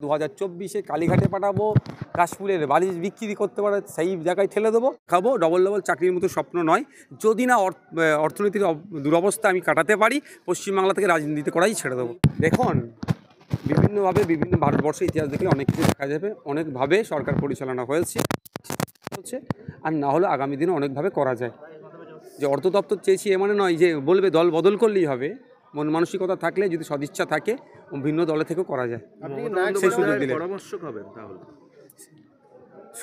2024-এ কালীঘাটে পাঠাবো, কাশফুলের বালিশ বিক্রি করতে পারে সেই জায়গায় ঠেলে দেবো, খাবো। ডবল ডবল চাকরির মতো স্বপ্ন নয়। যদি না অর্থনীতির দুরবস্থা আমি কাটাতে পারি, পশ্চিমবাংলা থেকে রাজনীতি করাই ছেড়ে দেবো। দেখুন, বিভিন্নভাবে বিভিন্ন ভারতবর্ষের ইতিহাস দেখলে অনেক কিছু দেখা যাবে, অনেকভাবে সরকার পরিচালনা হয়েছে, আর না হলে আগামী দিনে অনেকভাবে করা যায়। যে অর্থ দপ্তর চেয়েছি এ মানে নয় যে বলবে দল বদল করলেই হবে। মন মানসিকতা থাকলে, যদি সদিচ্ছা থাকে, ভিন্ন দলে থেকেও করা যায়। সেই সুযোগ দিলে পরামর্শক হবেন তাহলে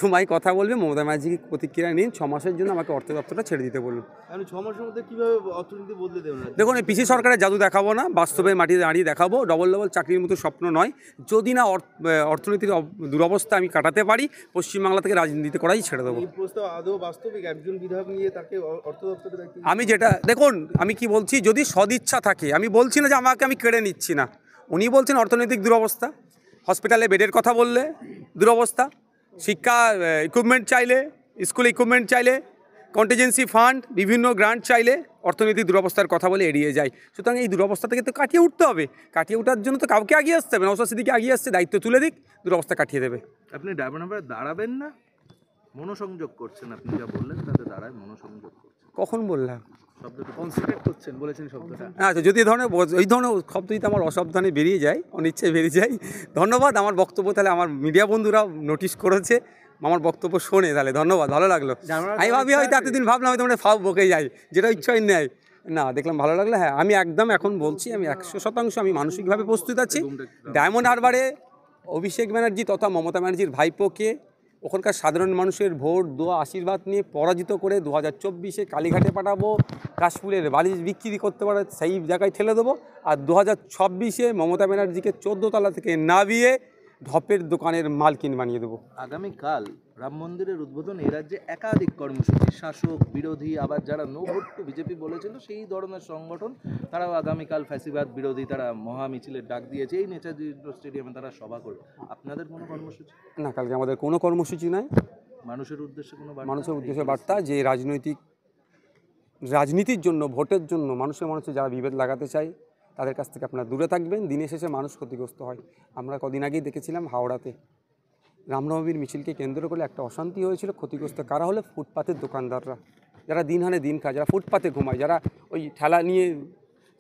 সময় কথা বলবে। মমতা ব্যানার্জি প্রতিক্রিয়া নিন, 6 মাসের জন্য আমাকে অর্থ দপ্তরটা ছেড়ে দিতে বলুন। আমি 6 মাসের মধ্যে কিভাবে অর্থনীতি বদলে দেবেন? দেখুন, এই পিসি সরকারের জাদু দেখাবো না, বাস্তবে মাটিতে দাঁড়িয়ে দেখাবো। ডবল ডবল চাকরির মতো স্বপ্ন নয়। যদি না অর্থনীতির দুরবস্থা আমি কাটাতে পারি, পশ্চিমবাংলা থেকে রাজনীতি করাই ছেড়ে দেবো। এই প্রস্তাব আদৌ বাস্তবিক? একজন বিধায়ক নিয়ে তাকে অর্থ দপ্তরে দায়িত্ব? আমি যেটা দেখুন, আমি কি বলছি, যদি সদিচ্ছা থাকে, আমি বলছি না যে আমি কেড়ে নিচ্ছি না। উনি বলছেন অর্থনৈতিক দুরবস্থা, হসপিটালে বেডের কথা বললে দুরবস্থা, শিক্ষা ইকুইপমেন্ট চাইলে, স্কুল ইকুইপমেন্ট চাইলে, কন্টিজেন্সি ফান্ড, বিভিন্ন গ্রান্ট চাইলে অর্থনৈতিক দুরবস্থার কথা বলে এড়িয়ে যায়। সুতরাং এই দুরবস্থা থেকে তো কাটিয়ে উঠতে হবে। কাটিয়ে ওঠার জন্য তো কাউকে এগিয়ে আসতে হবে। নওশাদ সিদ্দিকী এগিয়ে আসছে, দায়িত্ব তুলে দিক, দুরবস্থা কাটিয়ে দেবে। আপনি ড্রাইভার নাম্বারে দাঁড়াবেন না? মনোসংযোগ করছেন, আপনি যা বললেন তাতে দাঁড়ায় মনোসংযোগ করছেন। কখন বললাম? শব্দটা কনসিডার করছেন বলেছেন শব্দটা। আচ্ছা, যদি এই ধরনের শব্দ যদি আমার অসাবধানে বেরিয়ে যায়, অনিচ্ছায় বেরিয়ে যায়, ধন্যবাদ। আমার বক্তব্য তাহলে আমার মিডিয়া বন্ধুরা নোটিশ করেছে, আমার বক্তব্য শোনে, তাহলে ধন্যবাদ, ভালো লাগলো। আমি ভাবি হয়তো এতদিন ভাবলাম হয়তো মানে ফাও বকে যাই, যেটা ইচ্ছাই নেয় না, দেখলাম ভালো লাগলো। হ্যাঁ, আমি একদম এখন বলছি, আমি 100% আমি মানসিকভাবে প্রস্তুত আছি। ডায়মন্ড হারবারে অভিষেক ব্যানার্জি তথা মমতা ব্যানার্জির ভাইপোকে ওখানকার সাধারণ মানুষের ভোট দোয়া আশীর্বাদ নিয়ে পরাজিত করে 2024-এ কালীঘাটে পাঠাবো, কাশফুলের বালিশ বিক্রি করতে পারে সেই জায়গায় ঠেলে দেবো। আর 2026-এ মমতা ব্যানার্জিকে 14 তলা থেকে নামিয়ে ঢপের দোকানের মালকিন বানিয়ে দেবো। আগামীকাল রাম মন্দিরের উদ্বোধন। এই রাজ্যে একাধিক কর্মসূচি, শাসক বিরোধী, আবার যারা নো ভোট টু বিজেপি বলেছিল সেই ধরনের সংগঠন, তারাও আগামীকাল ফ্যাসিবাদ বিরোধী তারা মহা মিছিলের ডাক দিয়েছে। এই নেতাজি স্টেডিয়ামে তারা সভা করবে। আপনাদের কোনো কর্মসূচি? না, কালকে আমাদের কোনো কর্মসূচি নাই। মানুষের উদ্দেশ্যে কোনো মানুষের উদ্দেশ্যে বার্তা যে রাজনীতির জন্য, ভোটের জন্য মানুষের যারা বিভেদ লাগাতে চায় তাদের কাছ থেকে আপনারা দূরে থাকবেন। দিনের শেষে মানুষ ক্ষতিগ্রস্ত হয়। আমরা কদিন আগেই দেখেছিলাম হাওড়াতে রামনবমীর মিছিলকে কেন্দ্র করে একটা অশান্তি হয়েছিল। ক্ষতিগ্রস্ত কারা হলে? ফুটপাতের দোকানদাররা, যারা দিন হানে দিন খায়, যারা ফুটপাতে ঘুমায়, যারা ওই ঠেলা নিয়ে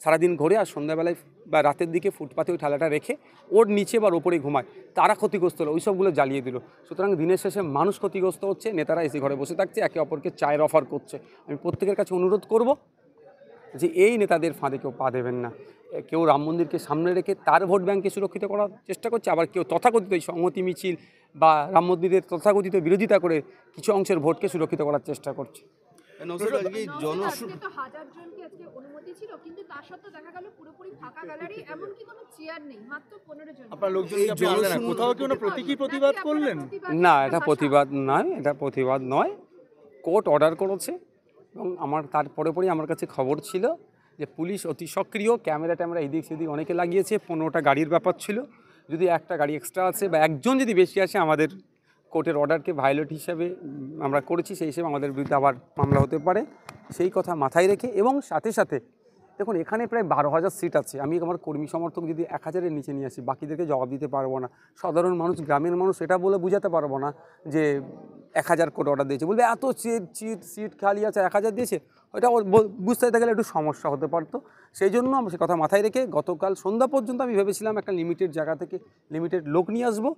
সারাদিন ঘোরে আর সন্ধ্যাবেলায় বা রাতের দিকে ফুটপাতে ওই ঠেলাটা রেখে ওর নিচে বা ওপরে ঘুমায়, তারা ক্ষতিগ্রস্ত হলো, ওই সবগুলো জ্বালিয়ে দিল। সুতরাং দিনের শেষে মানুষ ক্ষতিগ্রস্ত হচ্ছে, নেতারা এসে ঘরে বসে থাকছে, একে অপরকে চায়ের অফার করছে। আমি প্রত্যেকের কাছে অনুরোধ করব যে এই নেতাদের ফাঁদে কেউ পা দেবেন না। কেউ রাম মন্দিরকে সামনে রেখে তার ভোট ব্যাঙ্ককে সুরক্ষিত করার চেষ্টা করছে, আবার কেউ তথাকথিত এই সংহতি মিছিল বা রাম মন্দিরের তথাকথিত বিরোধিতা করে কিছু অংশের ভোটকে সুরক্ষিত করার চেষ্টা করছে। না, এটা প্রতিবাদ নয়, এটা প্রতিবাদ নয়। কোর্ট অর্ডার করেছে এবং আমার তারপরেই আমার কাছে খবর ছিল যে পুলিশ অতি সক্রিয়, ক্যামেরা এদিক সেদিক অনেকে লাগিয়েছে। 15টা গাড়ির ব্যাপার ছিল। যদি একটা গাড়ি এক্সট্রা আছে বা একজন যদি বেশি আসে, আমাদের কোর্টের অর্ডারকে ভায়োলেট হিসাবে আমরা করেছি, সেই হিসেবে আমাদের বিরুদ্ধে আবার মামলা হতে পারে। সেই কথা মাথায় রেখে এবং সাথে সাথে দেখুন, এখানে প্রায় 12,000 সিট আছে। আমি আমার কর্মী সমর্থক যদি 1000-এর নিচে নিয়ে আসি, বাকিদেরকে জবাব দিতে পারবো না। সাধারণ মানুষ, গ্রামের মানুষ এটা বলে বুঝাতে পারবো না যে 1000 কোটি অর্ডার দিয়েছে, বলবে এত সিট খালি আছে, 1000 দিয়েছে। ওইটা বুঝতে গেলে একটু সমস্যা হতে পারতো। সেই জন্য আমরা সে কথা মাথায় রেখে গতকাল সন্ধ্যা পর্যন্ত আমি ভেবেছিলাম একটা লিমিটেড জায়গা থেকে লিমিটেড লোক নিয়ে আসবো,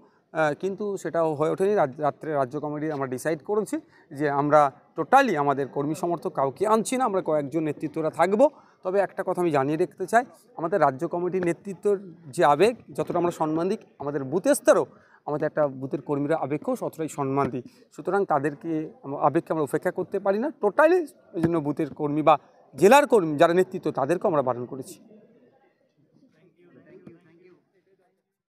কিন্তু সেটাও হয়ে ওঠেনি। রাত্রে রাজ্য কমিটি আমরা ডিসাইড করেছি যে আমরা টোটালি আমাদের কর্মী সমর্থক কাউকে আনছি না, আমরা কয়েকজন নেতৃত্বরা থাকবো। তবে একটা কথা আমি জানিয়ে রাখতে চাই, আমাদের রাজ্য কমিটির নেতৃত্বর যে আবেগ, যতটা আমরা সম্মান দিই, আমাদের বুথ স্তরেও আমাদের একটা বুথের কর্মীরা আবেগকেও ততটাই সম্মান দিই। সুতরাং তাদেরকে আবেগকে আমরা উপেক্ষা করতে পারি না। টোটালি ওই জন্য বুথের কর্মী বা জেলার কর্মী যারা নেতৃত্ব, তাদেরকেও আমরা বারণ করেছি।